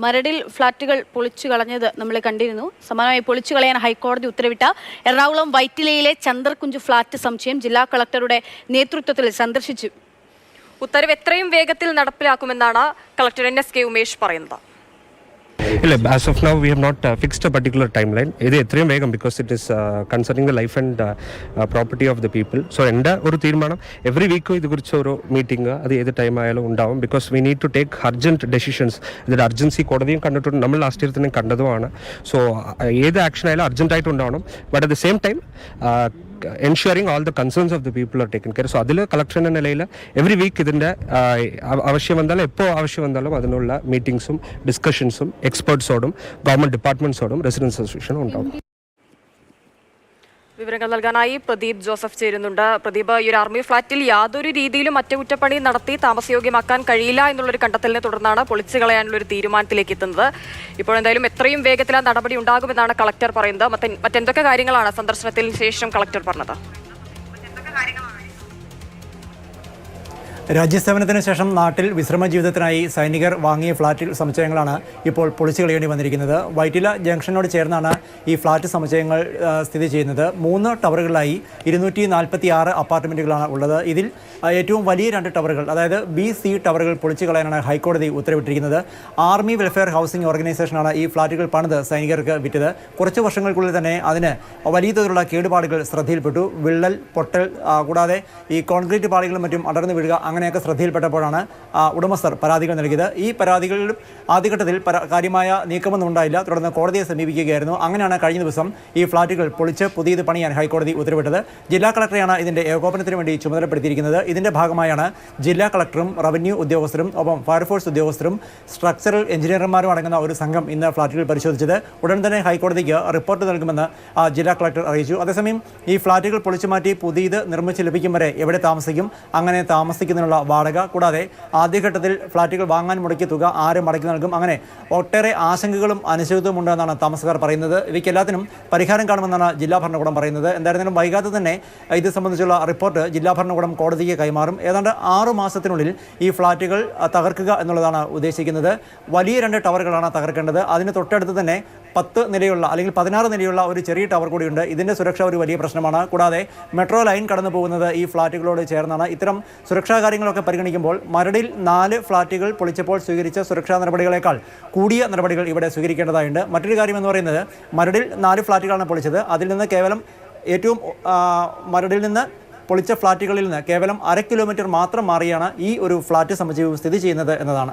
മരടിൽ ഫ്ളാറ്റുകൾ പൊളിച്ചു കളഞ്ഞത് നമ്മൾ കണ്ടിരുന്നു. സമാനമായി പൊളിച്ചു കളയാൻ ഹൈക്കോടതി ഉത്തരവിട്ട എറണാകുളം വൈറ്റിലയിലെ ചന്ദ്രകുഞ്ച് ഫ്ളാറ്റ് സമുച്ചയം ജില്ലാ കളക്ടറുടെ നേതൃത്വത്തിൽ സന്ദർശിച്ചു. ഉത്തരവ് എത്രയും വേഗത്തിൽ നടപ്പിലാക്കുമെന്നാണ് കളക്ടർ NSK ഉമേഷ് പറയുന്നത്. As of now, we have not fixed a particular timeline. It is extremely vague because it is concerning the life and property of the people. So, every week we have a meeting at the time because we need to take urgent decisions. The urgency last year so the action is urgent, but at the same time ensuring all the concerns of the people are taken care. So adile collection and every week idinte avashyam vandala eppo avashyam vandalum adinulla meetings discussions experts odum government departments odum residents association undavum. വിവരങ്ങൾ നൽകാനായി Pradeep Joseph ചേരുന്നുണ്ട്. പ്രദീപ്, ഈ ഒരു army ഫ്ളാറ്റിൽ യാതൊരു രീതിയിലും അറ്റകുറ്റപ്പണി നടത്തി താമസയോഗ്യമാക്കാൻ കഴിയില്ല എന്നുള്ളൊരു കണ്ടെത്തലിനെ തുടർന്നാണ് പൊളിച്ചു കളയാനുള്ള ഒരു തീരുമാനത്തിലേക്ക് എത്തുന്നത്. ഇപ്പോൾ എന്തായാലും എത്രയും വേഗത്തിൽ ആ നടപടി ഉണ്ടാകുമെന്നാണ് കളക്ടർ പറയുന്നത്. മറ്റെന്തൊക്കെ കാര്യങ്ങളാണ് സന്ദർശനത്തിന് ശേഷം കളക്ടർ പറഞ്ഞത്? രാജ്യസേവനത്തിന് ശേഷം നാട്ടിൽ വിശ്രമ ജീവിതത്തിനായി സൈനികർ വാങ്ങിയ ഫ്ളാറ്റ് സമുച്ചയങ്ങളാണ് ഇപ്പോൾ പൊളിച്ചു കളയേണ്ടി വന്നിരിക്കുന്നത്. വൈറ്റില ജംഗ്ഷനോട് ചേർന്നാണ് ഈ ഫ്ളാറ്റ് സമുച്ചയങ്ങൾ സ്ഥിതി ചെയ്യുന്നത്. 3 ടവറുകളിലായി 246 അപ്പാർട്ട്മെൻറ്റുകളാണ് ഉള്ളത്. ഇതിൽ ഏറ്റവും വലിയ 2 ടവറുകൾ, അതായത് BC ടവറുകൾ പൊളിച്ചു കളയാനാണ് ഹൈക്കോടതി ഉത്തരവിട്ടിരിക്കുന്നത്. ആർമി വെൽഫെയർ ഹൗസിംഗ് ഓർഗനൈസേഷനാണ് ഈ ഫ്ളാറ്റുകൾ പണിത് സൈനികർക്ക് വിറ്റത്. കുറച്ച് വർഷങ്ങൾക്കുള്ളിൽ തന്നെ അതിന് വലിയ തോതിലുള്ള കേടുപാടുകൾ ശ്രദ്ധയിൽപ്പെട്ടു. വിള്ളൽ, പൊട്ടൽ, കൂടാതെ ഈ കോൺക്രീറ്റ് പാളികളും മറ്റും അടർന്നു വീഴുക, അങ്ങനെയൊക്കെ ശ്രദ്ധയിൽപ്പെട്ടപ്പോഴാണ് ഉടമസ്ഥർ പരാതികൾ നൽകിയത്. ഈ പരാതികളിലും ആദ്യഘട്ടത്തിൽ കാര്യമായ നീക്കമൊന്നും ഉണ്ടായില്ല. തുടർന്ന് കോടതിയെ സമീപിക്കുകയായിരുന്നു. അങ്ങനെയാണ് കഴിഞ്ഞ ദിവസം ഈ ഫ്ളാറ്റുകൾ പൊളിച്ച് പുതിയത് പണിയാൻ ഹൈക്കോടതി ഉത്തരവിട്ടത്. ജില്ലാ കളക്ടറെയാണ് ഇതിൻ്റെ ഏകോപനത്തിന് വേണ്ടി ചുമതലപ്പെടുത്തിയിരിക്കുന്നത്. ഇതിൻ്റെ ഭാഗമായാണ് ജില്ലാ കളക്ടറും റവന്യൂ ഉദ്യോഗസ്ഥരും ഒപ്പം ഫയർഫോഴ്സ് ഉദ്യോഗസ്ഥരും സ്ട്രക്ചറൽ എഞ്ചിനീയർമാരും അടങ്ങുന്ന ഒരു സംഘം ഇന്ന് ഫ്ളാറ്റുകൾ പരിശോധിച്ചത്. ഉടൻ തന്നെ ഹൈക്കോടതിക്ക് റിപ്പോർട്ട് നൽകുമെന്ന് ജില്ലാ കളക്ടർ അറിയിച്ചു. അതേസമയം ഈ ഫ്ളാറ്റുകൾ പൊളിച്ചു മാറ്റി പുതിയത് നിർമ്മിച്ച് ലഭിക്കും വരെ എവിടെ താമസിക്കും, അങ്ങനെ താമസിക്കുന്നതിനുള്ള വാടക, കൂടാതെ ആദ്യഘട്ടത്തിൽ ഫ്ളാറ്റുകൾ വാങ്ങാൻ മുടക്കിയ തുക ആരും മടക്കി നൽകും, അങ്ങനെ ഒട്ടേറെ ആശങ്കകളും അനിശ്ചിതത്വവും ഉണ്ടെന്നാണ് താമസക്കാർ പറയുന്നത്. ഇവയ്ക്കെല്ലാത്തിനും പരിഹാരം കാണുമെന്നാണ് ജില്ലാ ഭരണകൂടം പറയുന്നത്. എന്തായിരുന്നാലും വൈകാതെ തന്നെ ഇത് സംബന്ധിച്ചുള്ള റിപ്പോർട്ട് ജില്ലാ ഭരണകൂടം കോടതിക്ക് കൈമാറും. ഏതാണ്ട് 6 മാസത്തിനുള്ളിൽ ഈ ഫ്ളാറ്റുകൾ തകർക്കുക എന്നുള്ളതാണ് ഉദ്ദേശിക്കുന്നത്. വലിയ 2 ടവറുകളാണ് തകർക്കേണ്ടത്. അതിന് തൊട്ടടുത്ത് തന്നെ 10 നിലയുള്ള അല്ലെങ്കിൽ 16 നിലയുള്ള ഒരു ചെറിയ ടവർ കൂടിയുണ്ട്. ഇതിൻ്റെ സുരക്ഷ ഒരു വലിയ പ്രശ്നമാണ്. കൂടാതെ മെട്രോ ലൈൻ കടന്നു പോകുന്നത് ഈ ഫ്ളാറ്റുകളോട് ചേർന്നാണ്. ഇത്തരം സുരക്ഷാ കാര്യങ്ങളൊക്കെ പരിഗണിക്കുമ്പോൾ മരടിൽ 4 ഫ്ളാറ്റുകൾ പൊളിച്ചപ്പോൾ സ്വീകരിച്ച സുരക്ഷാ നടപടികളേക്കാൾ കൂടിയ നടപടികൾ ഇവിടെ സ്വീകരിക്കേണ്ടതായുണ്ട്. മറ്റൊരു കാര്യം എന്ന് പറയുന്നത്, മരടിൽ 4 ഫ്ളാറ്റുകളാണ് പൊളിച്ചത്. അതിൽ നിന്ന് കേവലം മരടിൽ നിന്ന് പൊളിച്ച ഫ്ളാറ്റുകളിൽ നിന്ന് കേവലം 1/2 കിലോമീറ്റർ മാത്രം മാറിയാണ് ഈ ഒരു ഫ്ളാറ്റ് സമുച്ചയവും സ്ഥിതി ചെയ്യുന്നത് എന്നതാണ്.